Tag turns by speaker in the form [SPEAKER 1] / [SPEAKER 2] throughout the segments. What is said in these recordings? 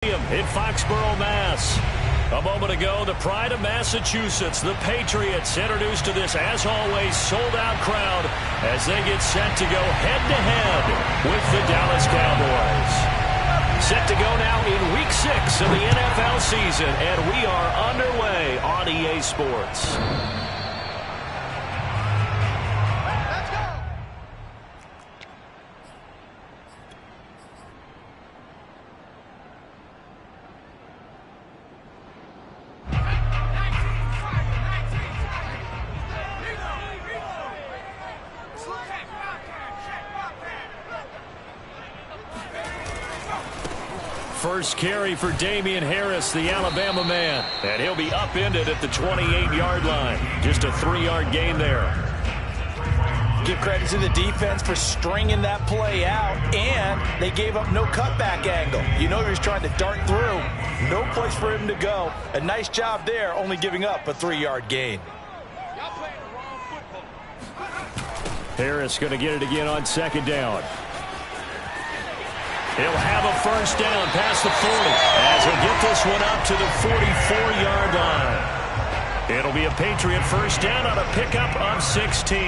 [SPEAKER 1] In Foxborough, Mass. A moment ago, the pride of Massachusetts, the Patriots, introduced to this, as always, sold-out crowd as they get set to go head-to-head with the Dallas Cowboys. Set to go now in Week 6 of the NFL season, and we are underway on EA Sports. First carry for Damien Harris, the Alabama man. And he'll be upended at the 28-yard line. Just a 3-yard gain there.
[SPEAKER 2] Give credit to the defense for stringing that play out, and they gave up no cutback angle. You know he was trying to dart through. No place for him to go. A nice job there, only giving up a 3-yard gain.
[SPEAKER 1] Harris going to get it again on second down. He'll have a first down past the 40 as he'll get this one up to the 44-yard line. It'll be a Patriot first down on a pickup of 16.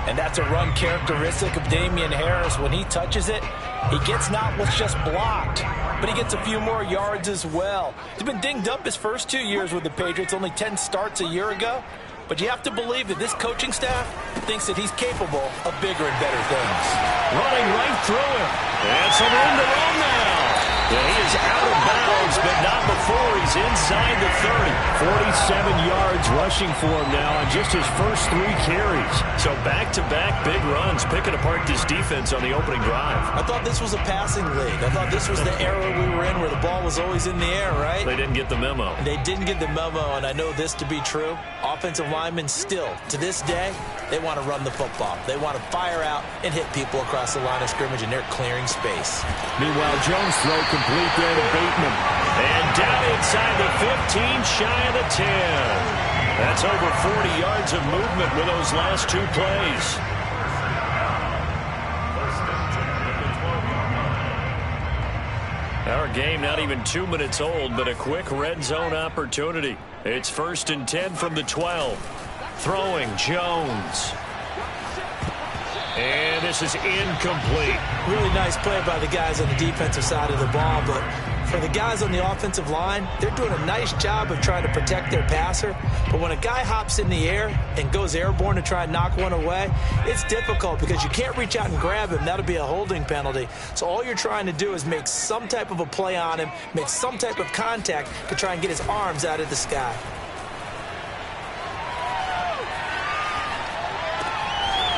[SPEAKER 2] And that's a run characteristic of Damien Harris. When he touches it, he gets not what's just blocked, but he gets a few more yards as well. He's been dinged up his first 2 years with the Patriots, only 10 starts a year ago. But you have to believe that this coaching staff thinks that he's capable of bigger and better things.
[SPEAKER 1] Running right through him. And some room to run now. And he is out of bounds, but not before he's inside the 30. 47 yards rushing for him now on just his first 3 carries. So back-to-back big runs, picking apart this defense on the opening drive.
[SPEAKER 2] I thought this was a passing league. I thought this was the era we were in where the ball was always in the air, right?
[SPEAKER 1] They didn't get the memo.
[SPEAKER 2] They didn't get the memo, and I know this to be true. Offensive linemen still, to this day, they want to run the football. They want to fire out and hit people across the line of scrimmage, and they're clearing space.
[SPEAKER 1] Meanwhile, Jones' throw complete there to Bateman. And down inside the 15, shy of the 10. That's over 40 yards of movement with those last 2 plays. Our game not even 2 minutes old, but a quick red zone opportunity. It's 1st and 10 from the 12. Throwing Jones. And this is incomplete.
[SPEAKER 2] Really nice play by the guys on the defensive side of the ball, but for the guys on the offensive line, they're doing a nice job of trying to protect their passer. But when a guy hops in the air and goes airborne to try and knock one away, it's difficult because you can't reach out and grab him. That'll be a holding penalty. So all you're trying to do is make some type of a play on him, make some type of contact to try and get his arms out of the sky.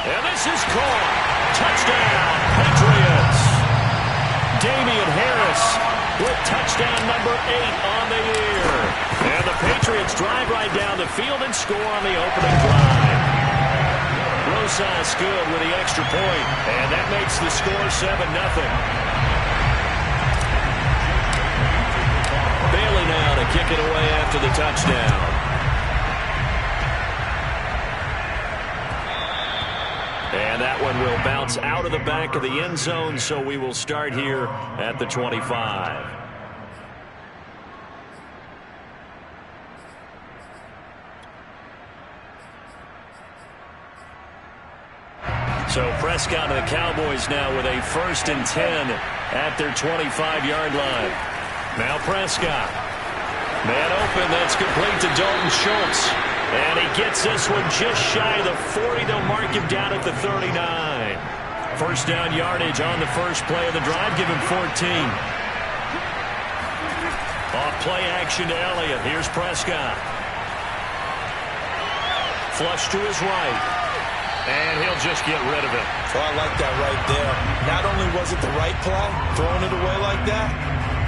[SPEAKER 1] And this is caught. Touchdown, Patriots. Damien Harris with touchdown number 8 on the year. And the Patriots drive right down the field and score on the opening drive. Rosas good with the extra point, and that makes the score 7-0. Bailey now to kick it away after the touchdown. And that one will bounce out of the back of the end zone, so we will start here at the 25. So Prescott and the Cowboys now with a 1st and 10 at their 25-yard line. Now Prescott. Man open, that's complete to Dalton Schultz. And he gets this one just shy of the 40. They'll mark him down at the 39. First down yardage on the first play of the drive. Give him 14. Off play action to Elliott. Here's Prescott. Flush to his right. And he'll just get rid of it.
[SPEAKER 2] Well, I like that right there. Not only was it the right play, throwing it away like that,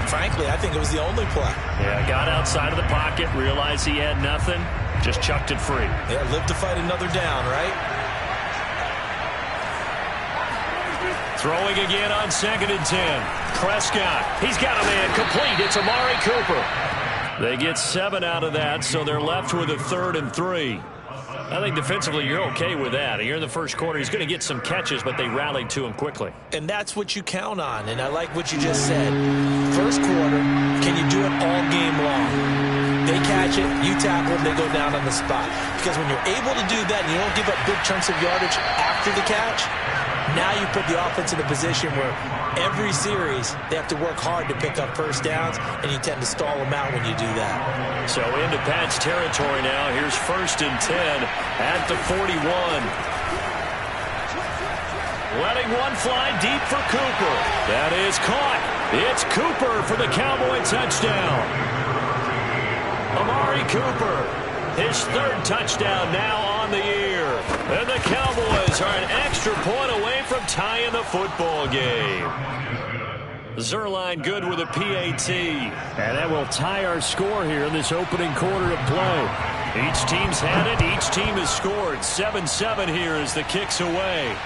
[SPEAKER 2] frankly, I think it was the only play.
[SPEAKER 1] Yeah, got outside of the pocket, realized he had nothing. Just chucked it free.
[SPEAKER 2] Yeah, live to fight another down, right?
[SPEAKER 1] Throwing again on 2nd and 10. Prescott, he's got a man complete. It's Amari Cooper. They get 7 out of that, so they're left with a 3rd and 3. I think defensively you're okay with that. Here in the first quarter, he's going to get some catches, but they rallied to him quickly.
[SPEAKER 2] And that's what you count on, and I like what you just said. First quarter, can you do it all game long? They catch it, you tackle them, they go down on the spot. Because when you're able to do that and you don't give up big chunks of yardage after the catch, now you put the offense in a position where every series they have to work hard to pick up first downs, and you tend to stall them out when you do that.
[SPEAKER 1] So into Pat's territory now. Here's 1st and 10 at the 41. Letting one fly deep for Cooper. That is caught. It's Cooper for the Cowboy touchdown. Amari Cooper, his 3rd touchdown now on the year. And the Cowboys are an extra point away from tying the football game. Zuerlein good with a PAT. And that will tie our score here in this opening quarter of play. Each team's had it. Each team has scored. 7-7 here as the kick's away.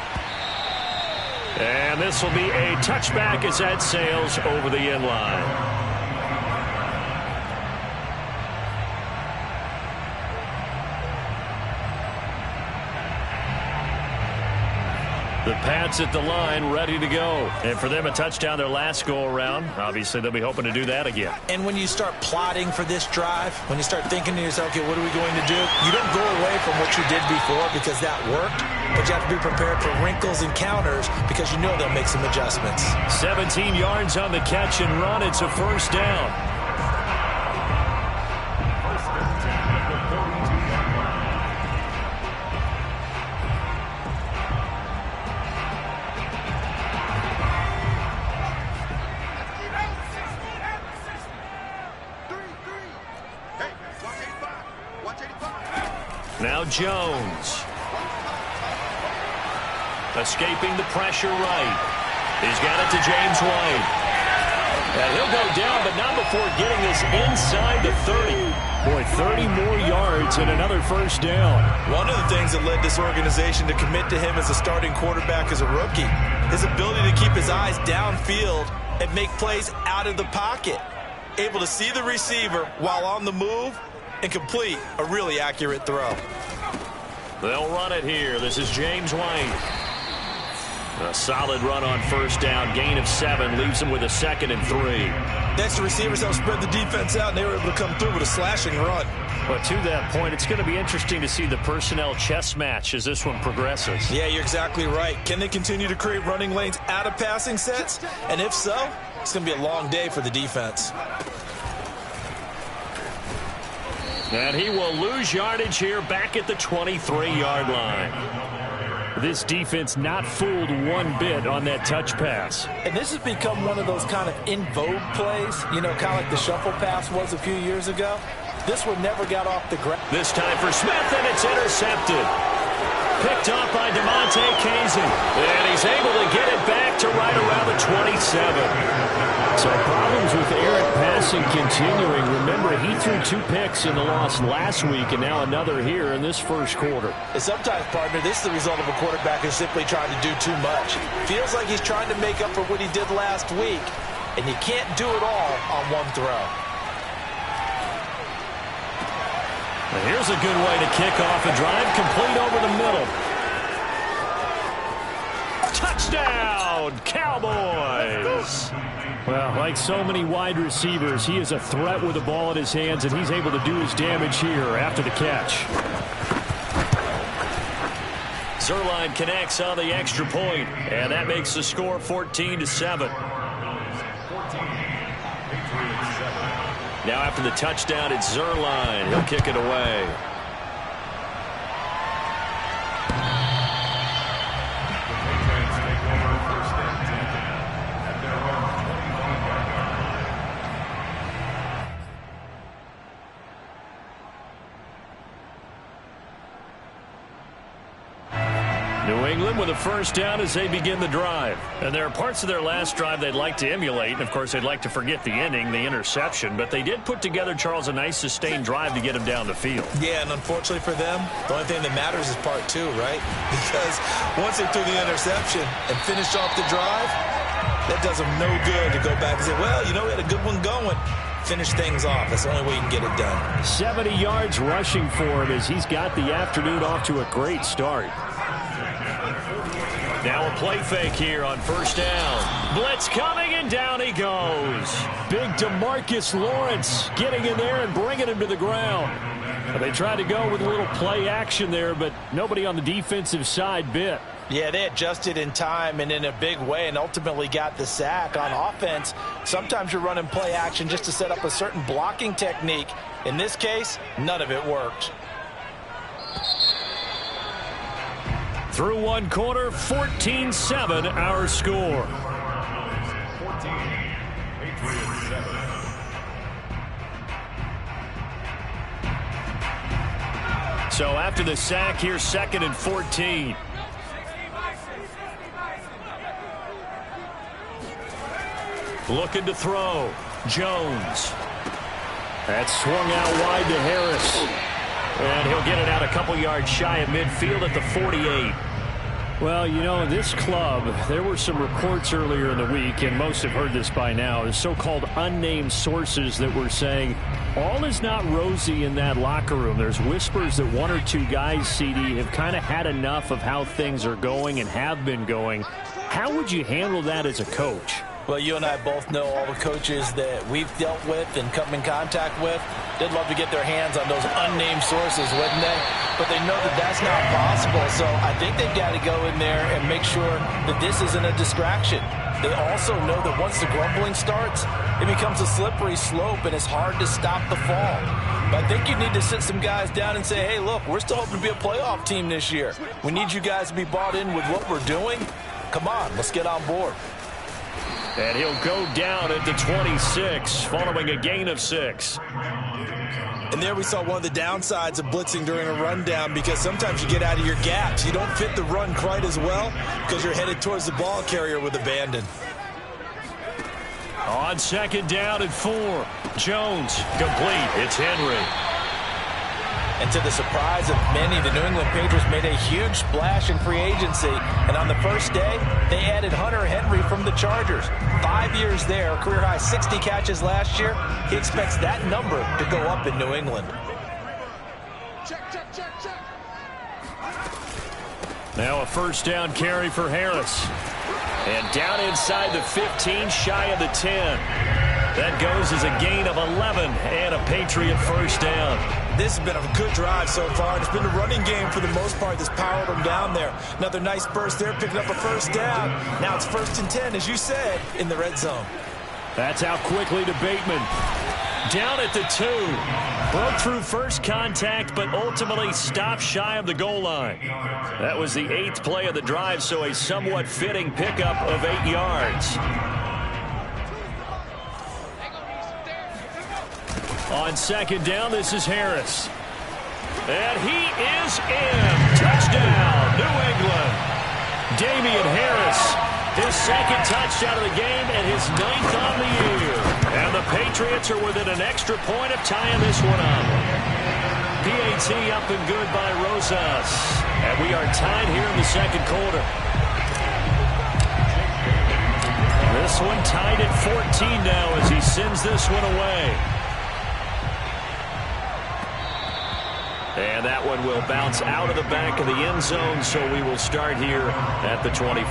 [SPEAKER 1] And this will be a touchback as that sails over the end line. The Pats at the line, ready to go. And for them, a touchdown their last go-around. Obviously, they'll be hoping to do that again.
[SPEAKER 2] And when you start plotting for this drive, when you start thinking to yourself, okay, what are we going to do? You don't go away from what you did before because that worked, but you have to be prepared for wrinkles and counters because you know they'll make some adjustments.
[SPEAKER 1] 17 yards on the catch and run. It's a first down. Now Jones. Escaping the pressure right. He's got it to James White. And he'll go down, but not before getting this inside the 30. Boy, 30 more yards and another first down.
[SPEAKER 2] One of the things that led this organization to commit to him as a starting quarterback as a rookie, his ability to keep his eyes downfield and make plays out of the pocket. Able to see the receiver while on the move and complete a really accurate throw.
[SPEAKER 1] They'll run it here. This is James White. A solid run on first down. Gain of 7 leaves them with a 2nd and 3.
[SPEAKER 2] Next, the receivers helped spread the defense out, and they were able to come through with a slashing run.
[SPEAKER 1] But to that point, it's going to be interesting to see the personnel chess match as this one progresses.
[SPEAKER 2] Yeah, you're exactly right. Can they continue to create running lanes out of passing sets? And if so, it's going to be a long day for the defense.
[SPEAKER 1] And he will lose yardage here back at the 23-yard line. This defense not fooled one bit on that touch pass.
[SPEAKER 2] And this has become one of those kind of in vogue plays, you know, kind of like the shuffle pass was a few years ago. This one never got off the ground.
[SPEAKER 1] This time for Smith, and it's intercepted. Picked off by Damontae Kazee. And he's able to get it back to right around the 27. So problems with errant passing continuing. Remember, he threw 2 picks in the loss last week, and now another here in this first quarter.
[SPEAKER 2] And sometimes, partner, this is the result of a quarterback who's simply trying to do too much. Feels like he's trying to make up for what he did last week, and you can't do it all on one throw.
[SPEAKER 1] And here's a good way to kick off a drive, complete over the middle. Touchdown, Cowboys! Well, like so many wide receivers, he is a threat with the ball in his hands, and he's able to do his damage here after the catch. Zuerlein connects on the extra point, and that makes the score 14-7. Now after the touchdown, it's Zuerlein. He'll kick it away. New England with a first down as they begin the drive. And there are parts of their last drive they'd like to emulate. And, of course, they'd like to forget the ending, the interception. But they did put together, Charles, a nice sustained drive to get him down the field.
[SPEAKER 2] Yeah, and unfortunately for them, the only thing that matters is part 2, right? Because once they threw the interception and finished off the drive, that does them no good to go back and say, well, you know, we had a good one going. finish things off. That's the only way you can get it done.
[SPEAKER 1] 70 yards rushing for him as he's got the afternoon off to a great start. Now a play fake here on first down. Blitz coming, and down he goes. Big DeMarcus Lawrence getting in there and bringing him to the ground. They tried to go with a little play action there, but nobody on the defensive side bit.
[SPEAKER 2] Yeah, they adjusted in time and in a big way and ultimately got the sack. On offense, sometimes you're running play action just to set up a certain blocking technique. In this case, none of it worked.
[SPEAKER 1] Through one quarter, 14-7 our score.
[SPEAKER 3] 14, Patriots 7.
[SPEAKER 1] So after the sack, here's 2nd and 14. Looking to throw. Jones. That's swung out wide to Harris. And he'll get it out a couple yards shy of midfield at the 48. Well, you know, this club, there were some reports earlier in the week, and most have heard this by now, the so-called unnamed sources that were saying all is not rosy in that locker room. There's whispers that one or two guys, CD, have kind of had enough of how things are going and have been going. How would you handle that as a coach?
[SPEAKER 2] Well, you and I both know all the coaches that we've dealt with and come in contact with. They'd love to get their hands on those unnamed sources, wouldn't they? But they know that that's not possible. So I think they've got to go in there and make sure that this isn't a distraction. They also know that once the grumbling starts, it becomes a slippery slope and it's hard to stop the fall. But I think you need to sit some guys down and say, hey, look, we're still hoping to be a playoff team this year. We need you guys to be bought in with what we're doing. Come on, let's get on board.
[SPEAKER 1] And he'll go down at the 26 following a gain of 6.
[SPEAKER 2] And there we saw one of the downsides of blitzing during a rundown, because sometimes you get out of your gaps. You don't fit the run quite as well because you're headed towards the ball carrier with abandon.
[SPEAKER 1] On 2nd down and 4. Jones complete. It's Henry.
[SPEAKER 2] And to the surprise of many, the New England Patriots made a huge splash in free agency. And on the first day, they added Hunter Henry from the Chargers. 5 years there, career high 60 catches last year. He expects that number to go up in New England.
[SPEAKER 1] Now a first down carry for Harris. And down inside the 15, shy of the 10. That goes as a gain of 11 and a Patriot first down.
[SPEAKER 2] This has been a good drive so far, and it's been a running game for the most part that's powered them down there. Another nice burst there, picking up a first down. Now it's 1st and 10, as you said, in the red zone.
[SPEAKER 1] That's out quickly to Bateman. Down at the 2. Broke through first contact, but ultimately stopped shy of the goal line. That was the 8th play of the drive, so a somewhat fitting pickup of 8 yards. On 2nd down, this is Harris. And he is in. Touchdown, New England. Damian Harris, his 2nd touchdown of the game and his 9th on the year. And the Patriots are within an extra point of tying this one up. PAT up and good by Rosas. And we are tied here in the 2nd quarter. This one tied at 14 now as he sends this one away. And that one will bounce out of the back of the end zone, so we will start here at the 25.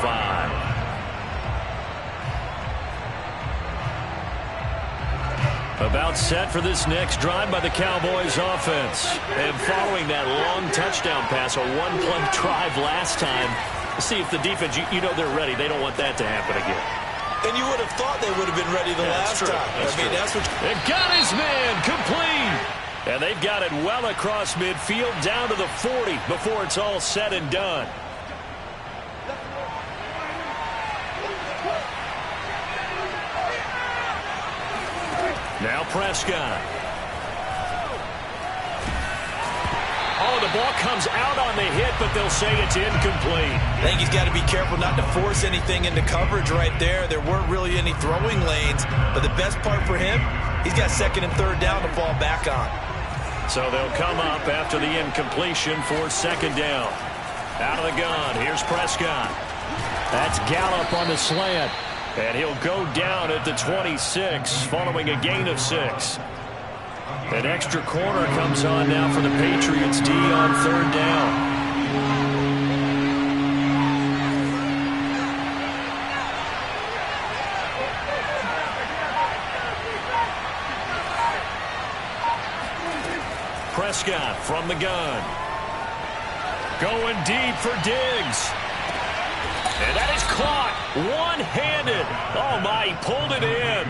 [SPEAKER 1] About set for this next drive by the Cowboys offense. And following that long touchdown pass, a one-play drive last time, see if the defense, you know they're ready. They don't want that to happen again.
[SPEAKER 2] And you would have thought they would have been ready the last time. That's what.
[SPEAKER 1] It got his man complete. And they've got it well across midfield down to the 40 before it's all said and done. Now Prescott. Oh, the ball comes out on the hit, but they'll say it's incomplete.
[SPEAKER 2] I think he's got to be careful not to force anything into coverage right there. There weren't really any throwing lanes, but the best part for him, he's got 2nd and 3rd down to fall back on.
[SPEAKER 1] So they'll come up after the incompletion for 2nd down. Out of the gun, here's Prescott. That's Gallup on the slant. And he'll go down at the 26 following a gain of 6. An extra corner comes on now for the Patriots D on 3rd down. Prescott from the gun. Going deep for Diggs. And that is caught one-handed. Oh, my, he pulled it in.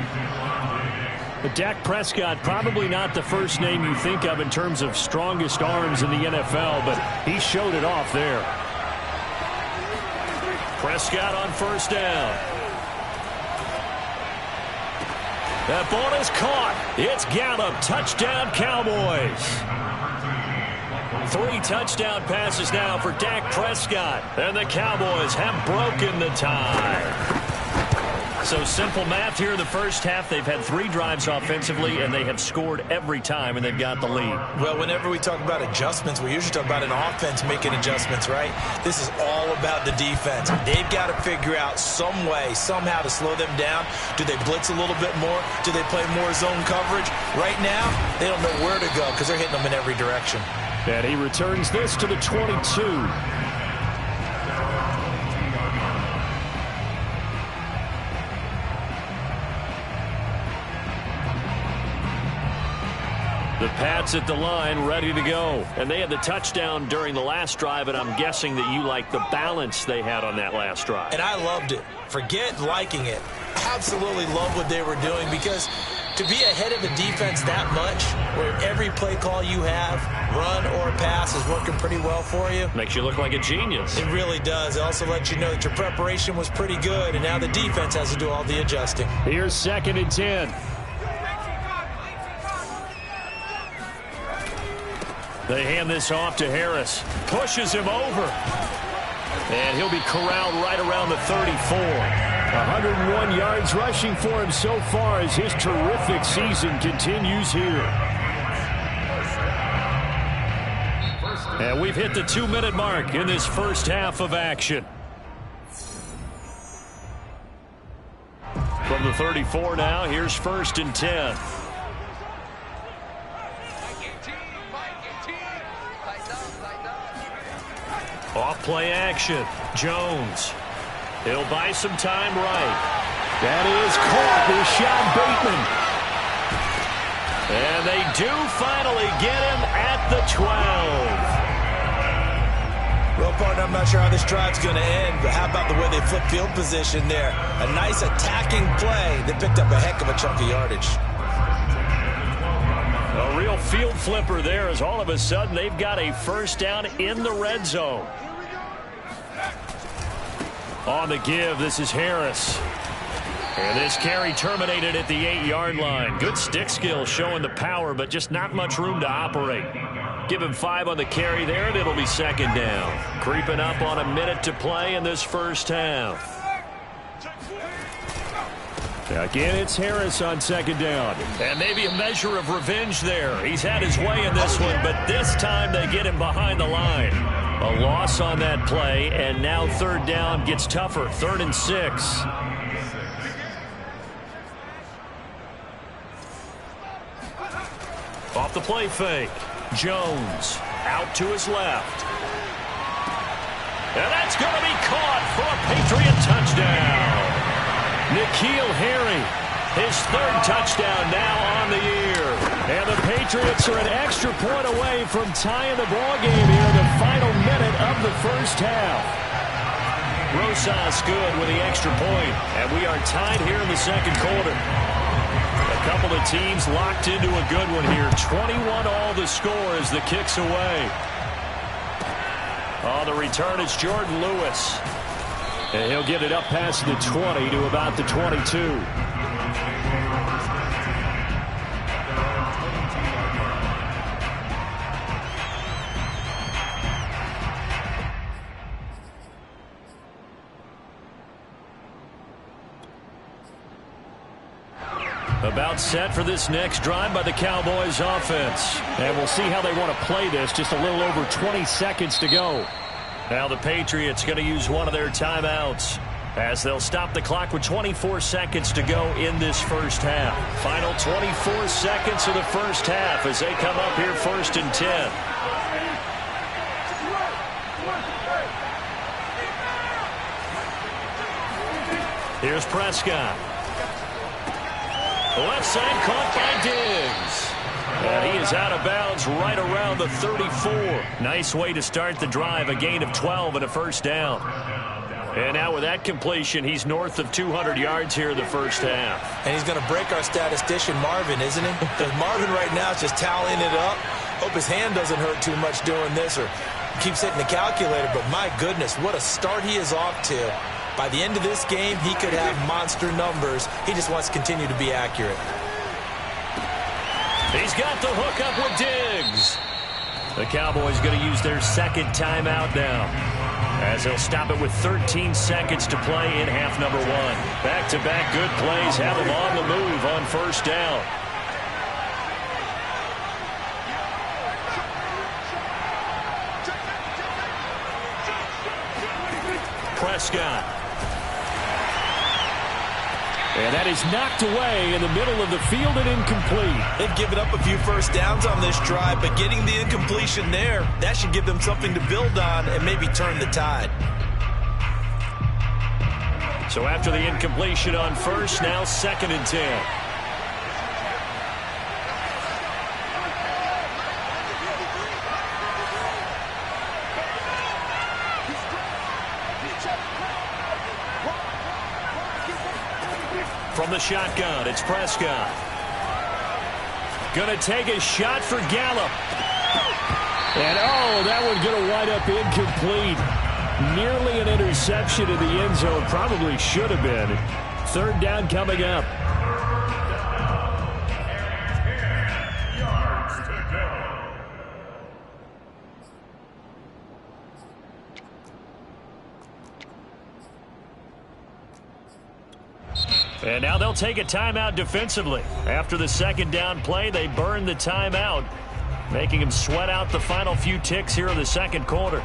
[SPEAKER 1] But Dak Prescott, probably not the first name you think of in terms of strongest arms in the NFL, but he showed it off there. Prescott on 1st down. That ball is caught. It's Gallup. Touchdown, Cowboys. 3 touchdown passes now for Dak Prescott. And the Cowboys have broken the tie. So simple math here in the first half. They've had 3 drives offensively, and they have scored every time, and they've got the lead.
[SPEAKER 2] Well, whenever we talk about adjustments, we usually talk about an offense making adjustments, right? This is all about the defense. They've got to figure out some way, somehow to slow them down. Do they blitz a little bit more? Do they play more zone coverage? Right now, they don't know where to go because they're hitting them in every direction.
[SPEAKER 1] And he returns this to the 22. The Pats at the line, ready to go. And they had the touchdown during the last drive, and I'm guessing that you like the balance they had on that last drive.
[SPEAKER 2] And I loved it. Forget liking it. Absolutely love what they were doing, because to be ahead of a defense that much, where every play call you have, run or pass, is working pretty well for you.
[SPEAKER 1] Makes you look like a genius.
[SPEAKER 2] It really does. It also lets you know that your preparation was pretty good, and now the defense has to do all the adjusting.
[SPEAKER 1] Here's 2nd and 10. They hand this off to Harris. Pushes him over. And he'll be corralled right around the 34. 101 yards rushing for him so far as his terrific season continues here. And we've hit the 2-minute mark in this first half of action. From the 34 now, here's 1st and 10. Off play action. Jones. He'll buy some time right. That is caught. Rashad Bateman. And they do finally get him at the 12.
[SPEAKER 2] Well, partner, I'm not sure how this drive's going to end, but how about the way they flip field position there? A nice attacking play. They picked up a heck of a chunk of yardage.
[SPEAKER 1] A real field flipper there, as all of a sudden they've got a 1st down in the red zone. On the give, this is Harris. And this carry terminated at the 8-yard line. Good stick skill showing the power, but just not much room to operate. Give him 5 on the carry there, and it'll be 2nd down. Creeping up on a minute to play in this first half. Again, it's Harris on 2nd down. And maybe a measure of revenge there. He's had his way in this one, but this time they get him behind the line. A loss on that play, and now 3rd down gets tougher. 3rd and 6. Off the play fake. Jones out to his left. And that's going to be caught for a Patriot touchdown. N'Keal Harry, his 3rd touchdown now on the year. And the Patriots are an extra point away from tying the ball game here in the final minute of the first half. Rosas good with the extra point, and we are tied here in the 2nd quarter. A couple of teams locked into a good one here. 21-all the score as the kick's away. On the return, it's Jordan Lewis. And he'll get it up past the 20 to about the 22. About set for this next drive by the Cowboys offense. And we'll see how they want to play this. Just a little over 20 seconds to go. Now the Patriots going to use one of their timeouts. as they'll stop the clock with 24 seconds to go in this first half. Final 24 seconds of the first half as they come up here 1st and 10. Here's Prescott. Left side caught by Diggs. And he is out of bounds right around the 34. Nice way to start the drive. A gain of 12 and a first down. And now with that completion, he's north of 200 yards here in the first half.
[SPEAKER 2] And he's going to break our statistician Marvin, isn't he? Because Marvin right now is just tallying it up. Hope his hand doesn't hurt too much doing this or keeps hitting the calculator. But my goodness, what a start he is off to. By the end of this game, he could have monster numbers. He just wants to continue to be accurate.
[SPEAKER 1] He's got the hook up with Diggs. The Cowboys going to use their second timeout now, as they'll stop it with 13 seconds to play in half number 1. Back-to-back good plays have them on the move on first down. Prescott. And that is knocked away in the middle of the field and incomplete.
[SPEAKER 2] They've given up a few first downs on this drive, but getting the incompletion there, that should give them something to build on and maybe turn the tide.
[SPEAKER 1] So after the incompletion on first, now 2nd and 10. From the shotgun, it's Prescott. Going to take a shot for Gallup. And, oh, that one's going to wind up incomplete. Nearly an interception in the end zone. Probably should have been. 3rd down coming up. And now they'll take a timeout defensively. After the 2nd down play, they burn the timeout, making them sweat out the final few ticks here in the 2nd quarter.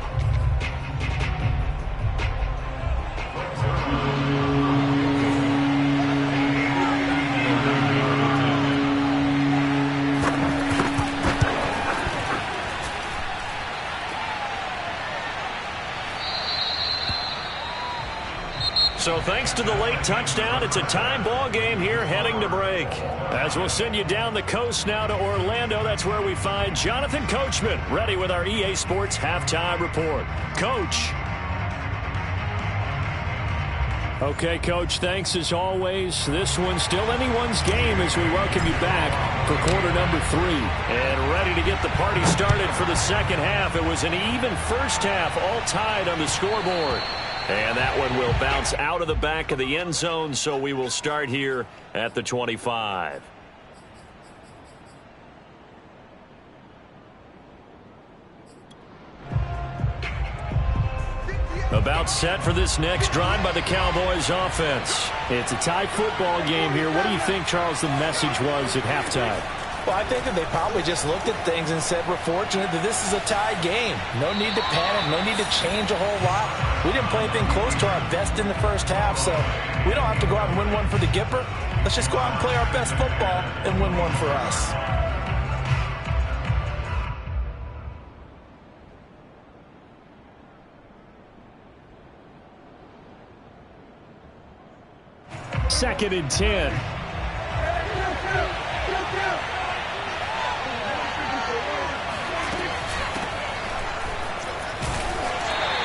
[SPEAKER 1] So thanks to the late touchdown, it's a time ball game here heading to break. As we'll send you down the coast now to Orlando, that's where we find Jonathan Coachman ready with our EA Sports Halftime Report. Coach. Okay, Coach, thanks as always. This one's still anyone's game as we welcome you back for quarter number 3. And ready to get the party started for the 2nd half. It was an even first half, all tied on the scoreboard. And that one will bounce out of the back of the end zone, so we will start here at the 25. About set for this next drive by the Cowboys offense. It's a tie football game here. What do you think, Charles, the message was at halftime?
[SPEAKER 2] Well, I think that they probably just looked at things and said, we're fortunate that this is a tie game. No need to panic, no need to change a whole lot. We didn't play anything close to our best in the first half, so we don't have to go out and win one for the Gipper. Let's just go out and play our best football and win one for us.
[SPEAKER 1] Second and 10.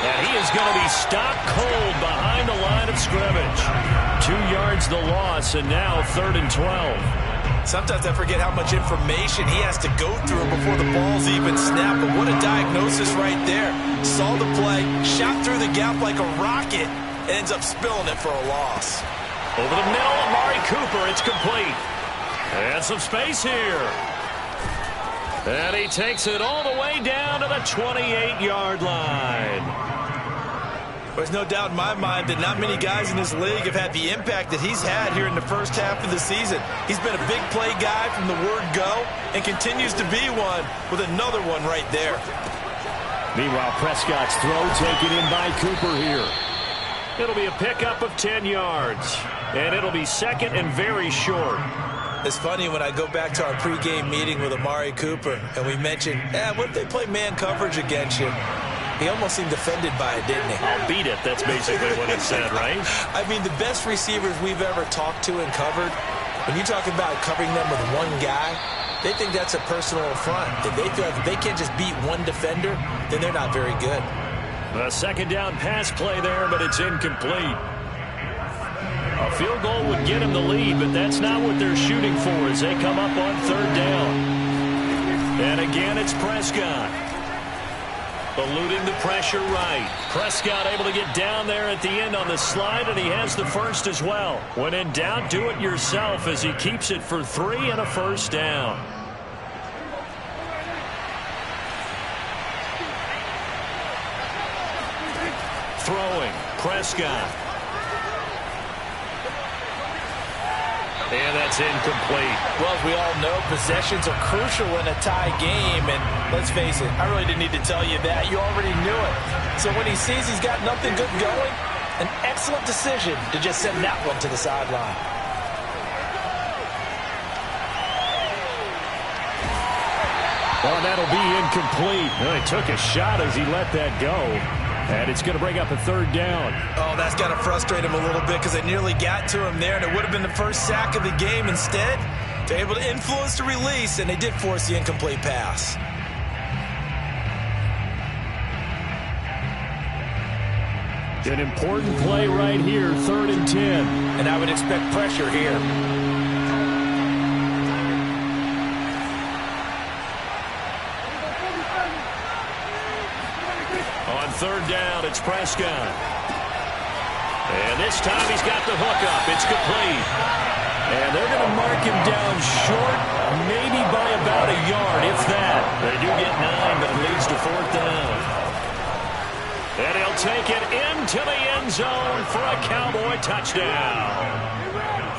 [SPEAKER 1] And he is going to be stopped cold behind the line of scrimmage. 2 yards the loss, and now 3rd and 12.
[SPEAKER 2] Sometimes I forget how much information he has to go through before the ball's even snapped. But what a diagnosis right there. Saw the play, shot through the gap like a rocket, and ends up spilling it for a loss.
[SPEAKER 1] Over the middle, Amari Cooper. It's complete. And some space here. And he takes it all the way down to the 28-yard line.
[SPEAKER 2] There's no doubt in my mind that not many guys in this league have had the impact that he's had here in the first half of the season. He's been a big play guy from the word go and continues to be one with another one right there.
[SPEAKER 1] Meanwhile, Prescott's throw taken in by Cooper here. It'll be a pickup of 10 yards. And it'll be second and very short.
[SPEAKER 2] It's funny when I go back to our pregame meeting with Amari Cooper and we mentioned, what if they play man coverage against you? He almost seemed offended by it, didn't he?
[SPEAKER 1] I'll beat it. That's basically what he said, right?
[SPEAKER 2] I mean, the best receivers we've ever talked to and covered, when you talk about covering them with one guy, they think that's a personal affront. If they feel like if they can't just beat one defender, then they're not very good.
[SPEAKER 1] A second down pass play there, but it's incomplete. A field goal would get him the lead, but that's not what they're shooting for as they come up on third down. And again, it's Prescott. Eluding the pressure right. Prescott able to get down there at the end on the slide, and he has the first as well. When in doubt, do it yourself as he keeps it for 3 and a first down. Throwing, Prescott. And that's incomplete.
[SPEAKER 2] Well, as we all know, possessions are crucial in a tie game. And let's face it, I really didn't need to tell you that. You already knew it. So when he sees he's got nothing good going, an excellent decision to just send that one to the sideline.
[SPEAKER 1] Well, that'll be incomplete. Well, he took a shot as he let that go. And it's going to bring up a third down.
[SPEAKER 2] Oh, that's got to frustrate him a little bit because they nearly got to him there, and it would have been the first sack of the game. Instead, they're able to influence the release, and they did force the incomplete pass.
[SPEAKER 1] An important play right here, 3rd and 10.
[SPEAKER 2] And I would expect pressure here.
[SPEAKER 1] On third down, it's Prescott. And this time he's got the hook up. It's complete. And they're going to mark him down short, maybe by about a yard, if that. They do get 9, but it leads to 4th down. And he'll take it into the end zone for a Cowboy touchdown.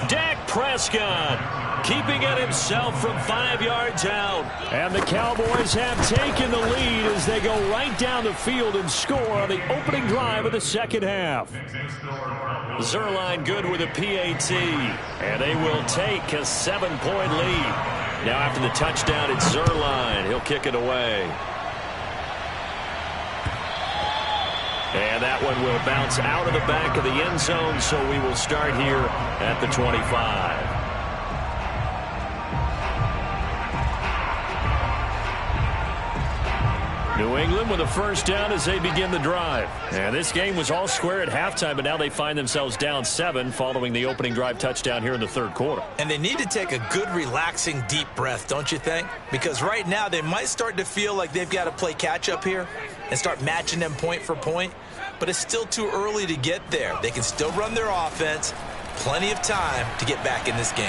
[SPEAKER 1] Dak Prescott keeping it himself from 5 yards out. And the Cowboys have taken the lead as they go right down the field and score on the opening drive of the second half. Zuerlein good with a PAT. And they will take a 7-point lead. Now after the touchdown, it's Zuerlein. He'll kick it away. And that one will bounce out of the back of the end zone, so we will start here at the 25. New England with a first down as they begin the drive. And this game was all square at halftime, but now they find themselves down 7 following the opening drive touchdown here in the third quarter.
[SPEAKER 2] And they need to take a good, relaxing, deep breath, don't you think? Because right now they might start to feel like they've got to play catch-up here and start matching them point for point. But it's still too early to get there. They can still run their offense. Plenty of time to get back in this game.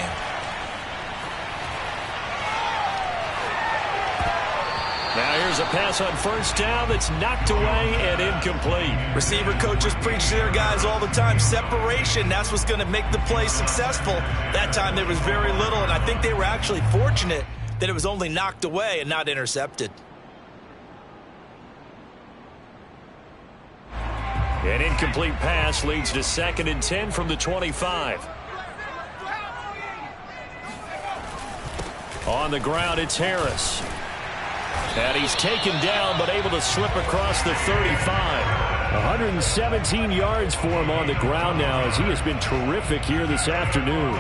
[SPEAKER 1] Now here's a pass on first down that's knocked away and incomplete.
[SPEAKER 2] Receiver coaches preach to their guys all the time. Separation, that's what's going to make the play successful. That time there was very little, and I think they were actually fortunate that it was only knocked away and not intercepted.
[SPEAKER 1] An incomplete pass leads to 2nd and 10 from the 25. On the ground, it's Harris. And he's taken down, but able to slip across the 35. 117 yards for him on the ground now, as he has been terrific here this afternoon.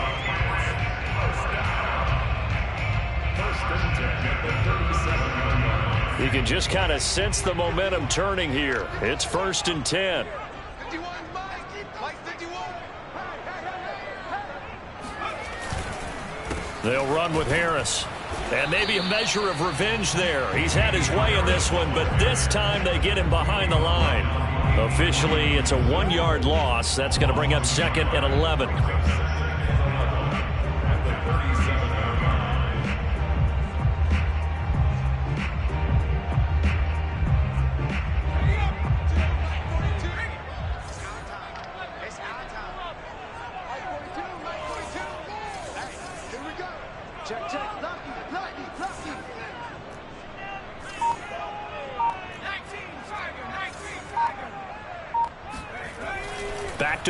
[SPEAKER 1] You can just kind of sense the momentum turning here. It's 1st and 10. They'll run with Harris. And maybe a measure of revenge there. He's had his way in this one, but this time they get him behind the line. Officially, it's a 1-yard loss. That's going to bring up 2nd and 11.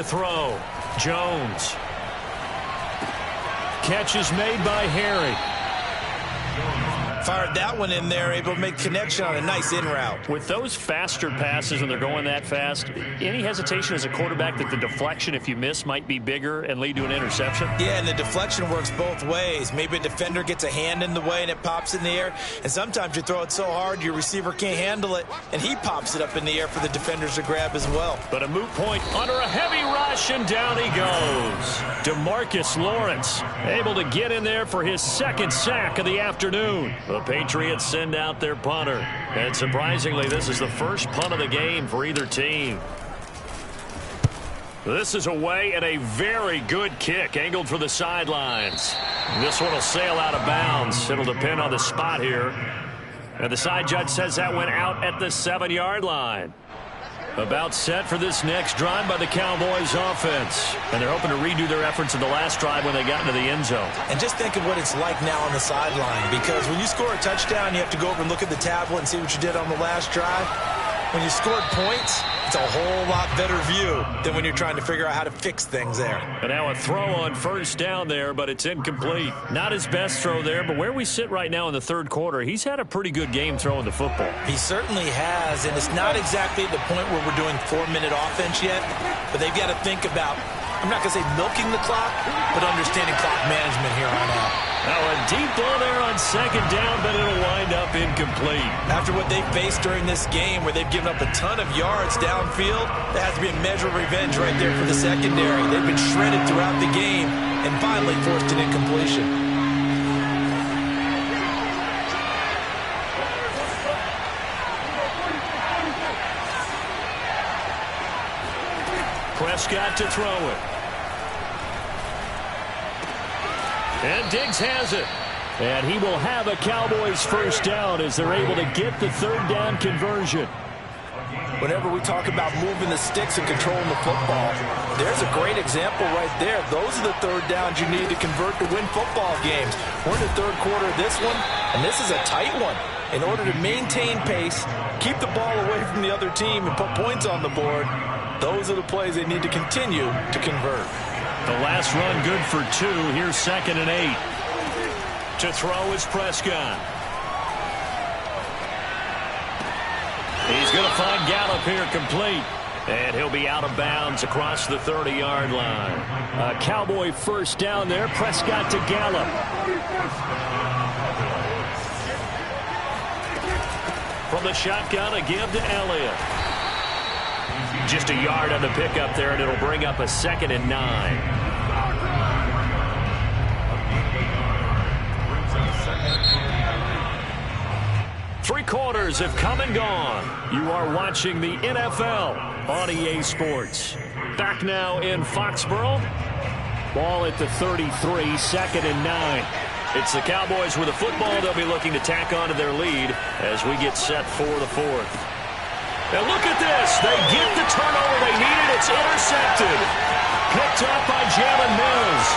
[SPEAKER 1] to throw. Jones. Catch is made by Harry.
[SPEAKER 2] Fired that one in there, able to make connection on a nice in route.
[SPEAKER 1] With those faster passes, when they're going that fast, any hesitation as a quarterback that the deflection, if you miss, might be bigger and lead to an interception?
[SPEAKER 2] Yeah, and the deflection works both ways. Maybe a defender gets a hand in the way and it pops in the air, and sometimes you throw it so hard your receiver can't handle it, and he pops it up in the air for the defenders to grab as well.
[SPEAKER 1] But a moot point under a heavy rush, and down he goes. DeMarcus Lawrence able to get in there for his second sack of the afternoon. The Patriots send out their punter. And surprisingly, this is the first punt of the game for either team. This is away and a very good kick angled for the sidelines. This one will sail out of bounds. It'll depend on the spot here. And the side judge says that went out at the 7-yard line. About set for this next drive by the Cowboys offense. And they're hoping to redo their efforts in the last drive when they got into the end zone.
[SPEAKER 2] And just think of what it's like now on the sideline, because when you score a touchdown, you have to go over and look at the tablet and see what you did on the last drive. When you scored points, it's a whole lot better view than when you're trying to figure out how to fix things there.
[SPEAKER 1] And now a throw on first down there, but it's incomplete. Not his best throw there, but where we sit right now in the third quarter, he's had a pretty good game throwing the football.
[SPEAKER 2] He certainly has, and it's not exactly the point where we're doing 4-minute offense yet, but they've got to think about, I'm not going to say milking the clock, but understanding clock management here on out.
[SPEAKER 1] Now a deep ball there on second down, but it'll wind up incomplete.
[SPEAKER 2] After what they faced during this game where they've given up a ton of yards downfield, that has to be a measure of revenge right there for the secondary. They've been shredded throughout the game and finally forced an incompletion.
[SPEAKER 1] Prescott to throw it. And Diggs has it. And he will have a Cowboys first down as they're able to get the third down conversion.
[SPEAKER 2] Whenever we talk about moving the sticks and controlling the football, there's a great example right there. Those are the third downs you need to convert to win football games. We're in the third quarter of this one, and this is a tight one. In order to maintain pace, keep the ball away from the other team, and put points on the board, those are the plays they need to continue to convert.
[SPEAKER 1] The last run good for 2. Here's 2nd and 8. To throw is Prescott. He's going to find Gallup here complete. And he'll be out of bounds across the 30-yard line. A Cowboy first down there. Prescott to Gallup. From the shotgun, a give to Elliott. Just a yard on the pickup there, and it'll bring up a 2nd and 9. Three quarters have come and gone. You are watching the NFL on EA Sports. Back now in Foxborough. Ball at the 33, 2nd and 9. It's the Cowboys with the football. They'll be looking to tack on to their lead as we get set for the 4th. And look at this. They get the turnover they needed. It's intercepted. Picked up by Jalen Mills.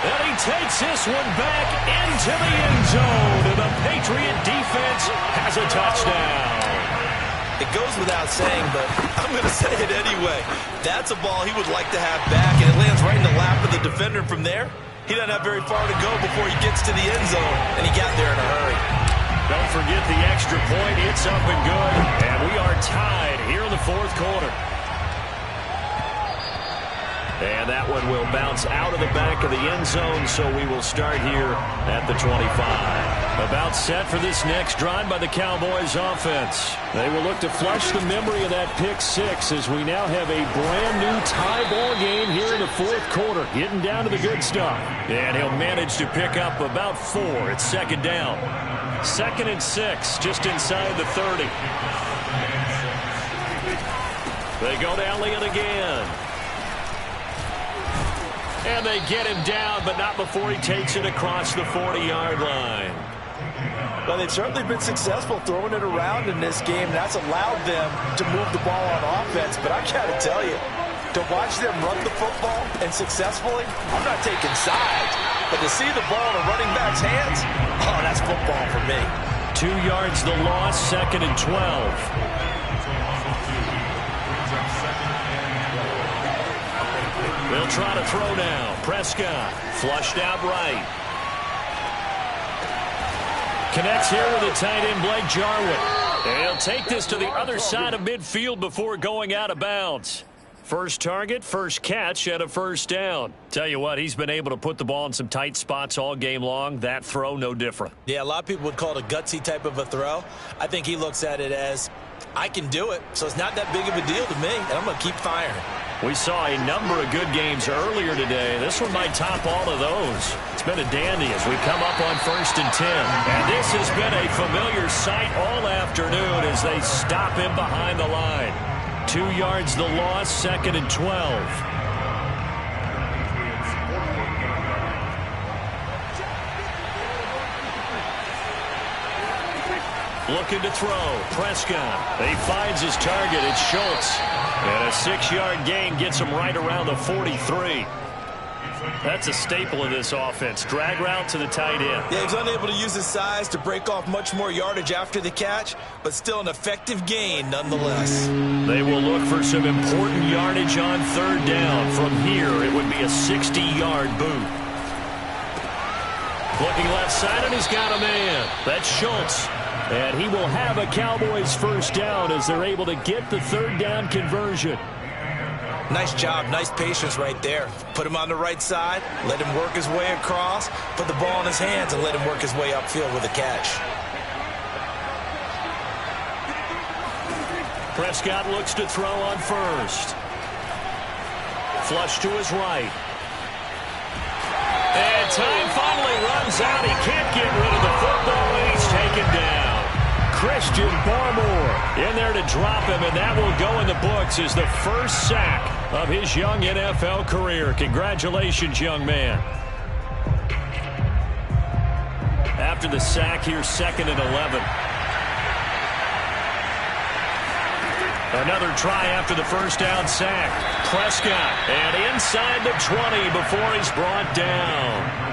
[SPEAKER 1] And he takes this one back into the end zone. And the Patriot defense has a touchdown.
[SPEAKER 2] It goes without saying, but I'm going to say it anyway. That's a ball he would like to have back, and it lands right in the lap of the defender from there. He doesn't have very far to go before he gets to the end zone, and he got there in a hurry.
[SPEAKER 1] Don't forget the extra point. It's up and good. And we are tied here in the 4th quarter. And that one will bounce out of the back of the end zone, so we will start here at the 25. About set for this next drive by the Cowboys offense. They will look to flush the memory of that pick 6 as we now have a brand new tie ball game here in the 4th quarter. Getting down to the good stuff. And he'll manage to pick up about 4. It's 2nd down. 2nd and 6, just inside the 30. They go to Elliott again. And they get him down, but not before he takes it across the 40-yard line.
[SPEAKER 2] Well, they've certainly been successful throwing it around in this game. That's allowed them to move the ball on offense. But I got to tell you, to watch them run the football and successfully, I'm not taking sides. But to see the ball in a running back's hands, oh, that's football for me.
[SPEAKER 1] 2 yards the loss, 2nd and 12. They'll try to throw now. Prescott flushed out right. Connects here with the tight end, Blake Jarwin. And he'll take this to the other side of midfield before going out of bounds. First target, first catch, and a first down. Tell you what, he's been able to put the ball in some tight spots all game long. That throw, no different.
[SPEAKER 2] Yeah, a lot of people would call it a gutsy type of a throw. I think he looks at it as, I can do it, so it's not that big of a deal to me, and I'm going to keep firing.
[SPEAKER 1] We saw a number of good games earlier today. This one might top all of those. It's been a dandy as we come up on 1st and 10. And this has been a familiar sight all afternoon as they stop him behind the line. 2 yards the loss, 2nd and 12. Looking to throw. Prescott. He finds his target. It's Schultz. And a 6-yard gain gets him right around the 43. That's a staple of this offense. Drag route to the tight end.
[SPEAKER 2] Yeah, he's unable to use his size to break off much more yardage after the catch, but still an effective gain nonetheless.
[SPEAKER 1] They will look for some important yardage on 3rd down. From here, it would be a 60-yard boot. Looking left side, and he's got a man. That's Schultz. And he will have a Cowboys first down as they're able to get the 3rd down conversion.
[SPEAKER 2] Nice job, nice patience right there. Put him on the right side, let him work his way across, put the ball in his hands, and let him work his way upfield with a catch.
[SPEAKER 1] Prescott looks to throw on 1st. Flush to his right. And time finally runs out. He can't get rid of the football, and he's taken down. Christian Barmore in there to drop him, and that will go in the books as the first sack of his young NFL career. Congratulations, young man. After the sack, here's 2nd and 11. Another try after the first down sack. Prescott, and inside the 20 before he's brought down.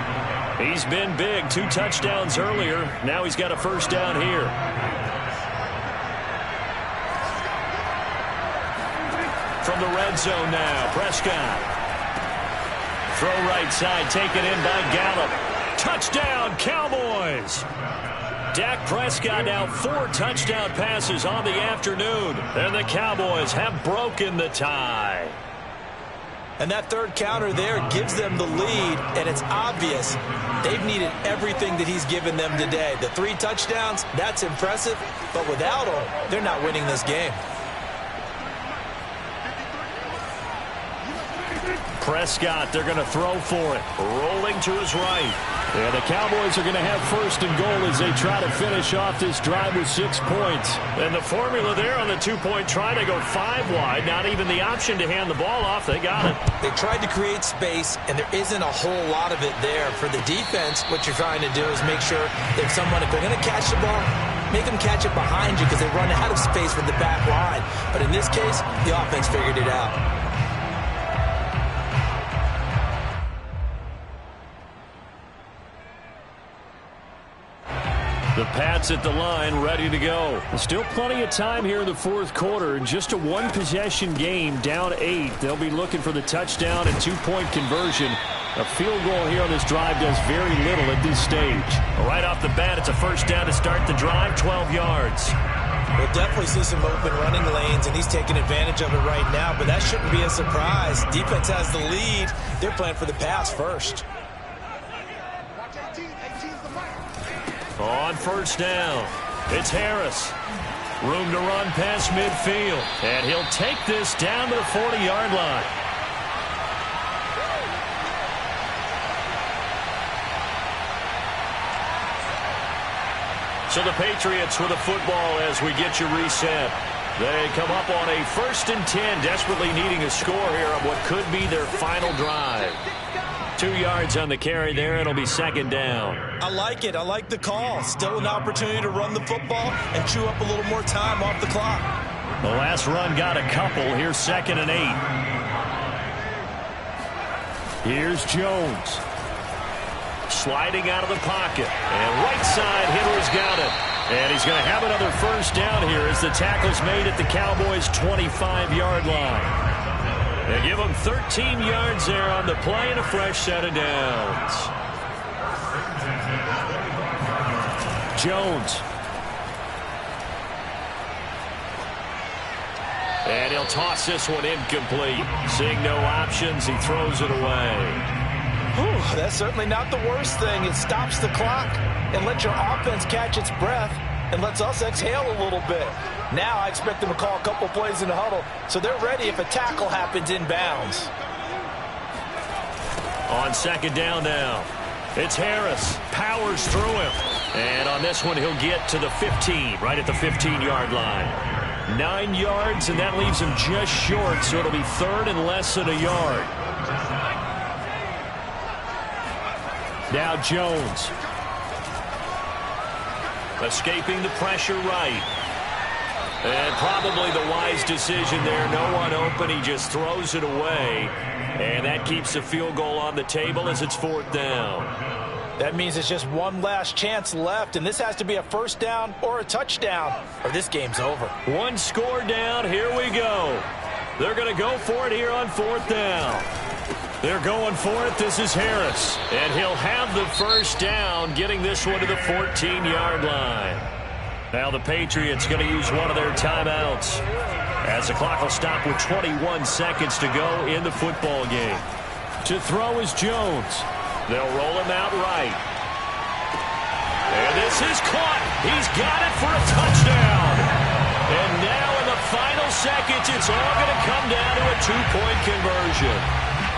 [SPEAKER 1] He's been big. 2 touchdowns earlier. Now he's got a first down here. From the red zone now, Prescott. Throw right side, taken in by Gallup. Touchdown, Cowboys! Dak Prescott now 4 touchdown passes on the afternoon, and the Cowboys have broken the tie.
[SPEAKER 2] And that 3rd counter there gives them the lead, and it's obvious they've needed everything that he's given them today. The 3 touchdowns, that's impressive, but without him, they're not winning this game.
[SPEAKER 1] Prescott, they're going to throw for it. Rolling to his right. And the Cowboys are going to have 1st and goal as they try to finish off this drive with 6 points. And the formula there on the 2-point try to go 5 wide. Not even the option to hand the ball off. They got it.
[SPEAKER 2] They tried to create space, and there isn't a whole lot of it there. For the defense, what you're trying to do is make sure that someone, if they're going to catch the ball, make them catch it behind you because they run out of space with the back line. But in this case, the offense figured it out.
[SPEAKER 1] The Pats at the line, ready to go. Still plenty of time here in the 4th quarter. Just a 1-possession game, down 8. They'll be looking for the touchdown and 2-point conversion. A field goal here on this drive does very little at this stage. Right off the bat, it's a first down to start the drive, 12 yards.
[SPEAKER 2] We'll definitely see some open running lanes, and he's taking advantage of it right now, but that shouldn't be a surprise. Defense has the lead. They're playing for the pass first.
[SPEAKER 1] On 1st down, it's Harris. Room to run past midfield, and he'll take this down to the 40-yard line. So the Patriots with the football as we get you reset. They come up on a 1st and 10, desperately needing a score here on what could be their final drive. 2 yards on the carry there. It'll be 2nd down.
[SPEAKER 2] I like it. I like the call. Still an opportunity to run the football and chew up a little more time off the clock.
[SPEAKER 1] The last run got a couple. Here's 2nd and 8. Here's Jones. Sliding out of the pocket. And right side, Hitler's got it. And he's going to have another first down here as the tackle's made at the Cowboys' 25-yard line. They give him 13 yards there on the play and a fresh set of downs. Jones. And he'll toss this one incomplete. Seeing no options, he throws it away.
[SPEAKER 2] Whew, that's certainly not the worst thing. It stops the clock and lets your offense catch its breath and lets us exhale a little bit. Now I expect them to call a couple plays in the huddle so they're ready if a tackle happens inbounds. On second down now, it's Harris. Powers through him. And on this one, he'll get to the 15, right at the 15-yard line. 9 yards, and that leaves him just short, so it'll be third and less than a yard. Now Jones. Escaping the pressure right. And probably the wise decision there. No one open. He just throws it away. And that keeps the field goal on the table as it's fourth down. That means it's just one last chance left, and this has to be a first down or a touchdown, or this game's over. One score down. Here we go. They're going to go for it here on fourth down. They're going for it. This is Harris. And he'll have the first down, getting this one to the 14-yard line. Now the Patriots going to use one of their timeouts as the clock will stop with 21 seconds to go in the football game. To throw is Jones. They'll roll him out right. And this is caught. He's got it for a touchdown. And now in the final seconds, it's all going to come down to a two-point conversion.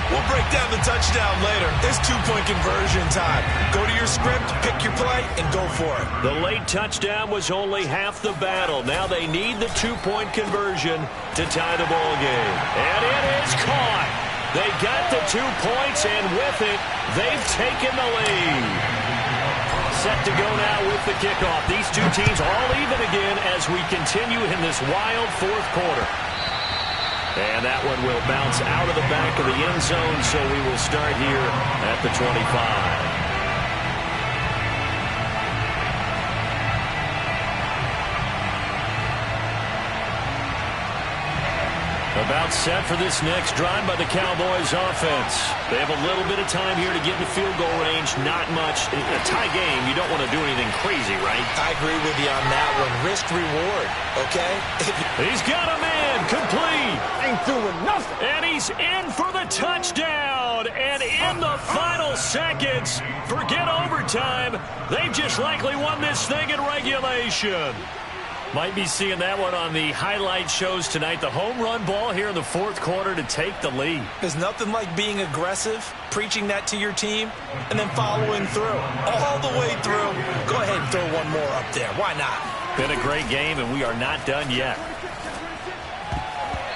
[SPEAKER 2] We'll break down the touchdown later. It's two-point conversion time. Go to your script, pick your play, and go for it. The late touchdown was only half the battle. Now they need the two-point conversion to tie the ball game. And it is caught. They got the 2 points, and with it, they've taken the lead. Set to go now with the kickoff. These two teams all even again as we continue in this wild fourth quarter. And that one will bounce out of the back of the end zone, so we will start here at the 25. About set for this next drive by the Cowboys offense. They have a little bit of time here to get in the field goal range. Not much. In a tie game, you don't want to do anything crazy, right? I agree with you on that one. Risk reward, okay? He's got a man complete.
[SPEAKER 4] Ain't doing nothing.
[SPEAKER 1] And he's in for the touchdown. And in the final seconds, forget overtime. They've just likely won this thing in regulation. Might be seeing that one on the highlight shows tonight. The home run ball here in the fourth quarter to take the lead. There's nothing like being aggressive, preaching that to your team, and then following through. All the way through. Go ahead and throw one more up there. Why not? Been a great game, and we are not done yet.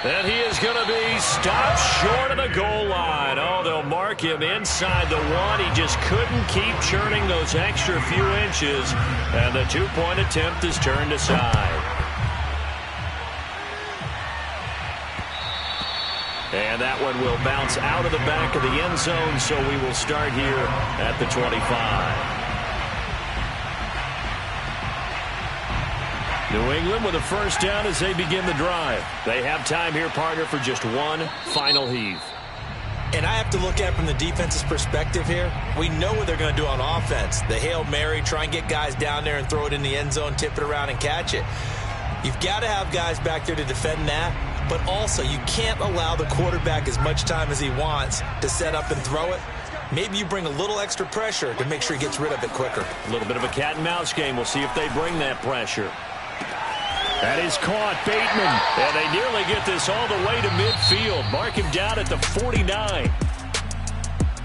[SPEAKER 1] And he is going to be stopped short of the goal line. Oh, they'll mark him inside the one. He just couldn't keep churning those extra few inches. And the two-point attempt is turned aside. And that one will bounce out of the back of the end zone, so we will start here at the 25. New England with a first down as they begin the drive. They have time here, partner, for just one final heave. And I have to look at it from the defense's perspective here. We know what they're going to do on offense. The Hail Mary, try and get guys down there and throw it in the end zone, tip it around and catch it. You've got to have guys back there to defend that, but also you can't allow the quarterback as much time as he wants to set up and throw it. Maybe you bring a little extra pressure to make sure he gets rid of it quicker. A little bit of a cat and mouse game. We'll see if they bring that pressure. That is caught, Bateman. And they nearly get this all the way to midfield. Mark him down at the 49.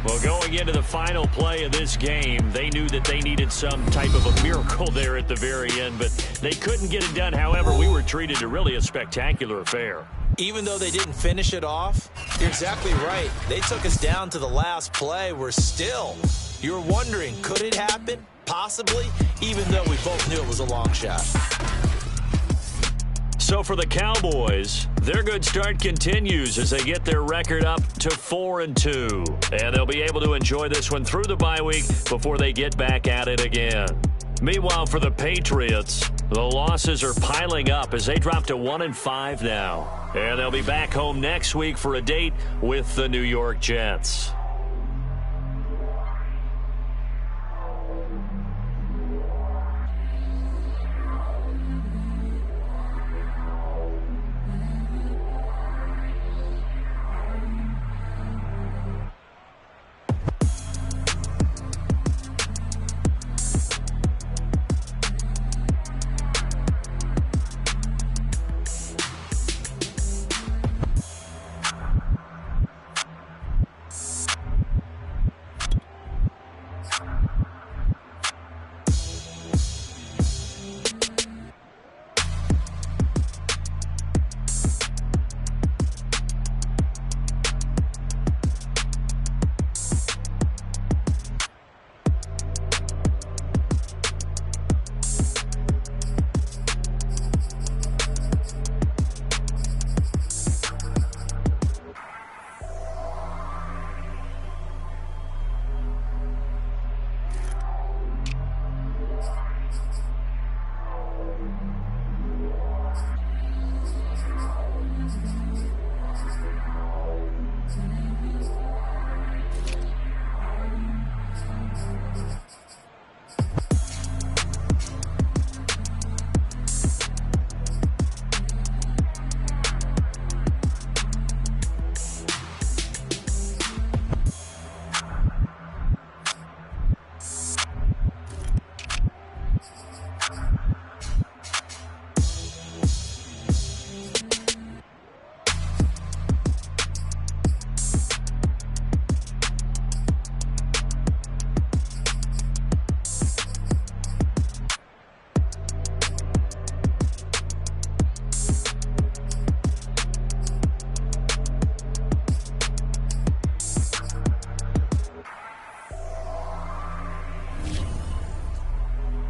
[SPEAKER 1] Well, going into the final play of this game, they knew that they needed some type of a miracle there at the very end, but they couldn't get it done. However, we were treated to really a spectacular affair. Even though they didn't finish it off, you're exactly right. They took us down to the last play. We're still, you're wondering, could it happen? Possibly, even though we both knew it was a long shot. So for the Cowboys, their good start continues as they get their record up to 4-2. And they'll be able to enjoy this one through the bye week before they get back at it again. Meanwhile, for the Patriots, The losses are piling up as they drop to 1-5 now. And they'll be back home next week for a date with the New York Jets.